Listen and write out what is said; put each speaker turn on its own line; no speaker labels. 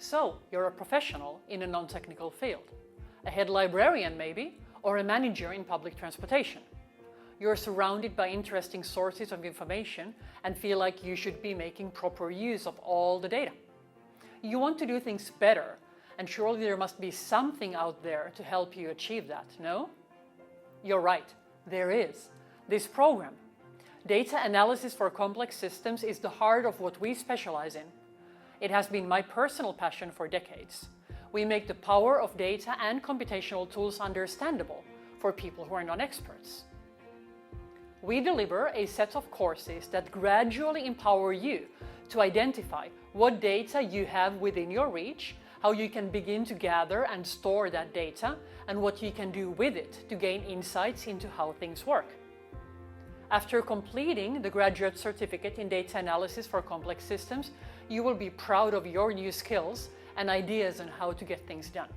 So, you're a professional in a non-technical field. A head librarian maybe, or a manager in public transportation. You're surrounded by interesting sources of information and feel like you should be making proper use of all the data. You want to do things better, and surely there must be something out there to help you achieve that, no? You're right, there is. This program. Data analysis for complex systems is the heart of what we specialize in. It has been my personal passion for decades. We make the power of data and computational tools understandable for people who are non-experts. We deliver a set of courses that gradually empower you to identify what data you have within your reach, how you can begin to gather and store that data, and what you can do with it to gain insights into how things work. After completing the graduate certificate in data analysis for complex systems, you will be proud of your new skills and ideas on how to get things done.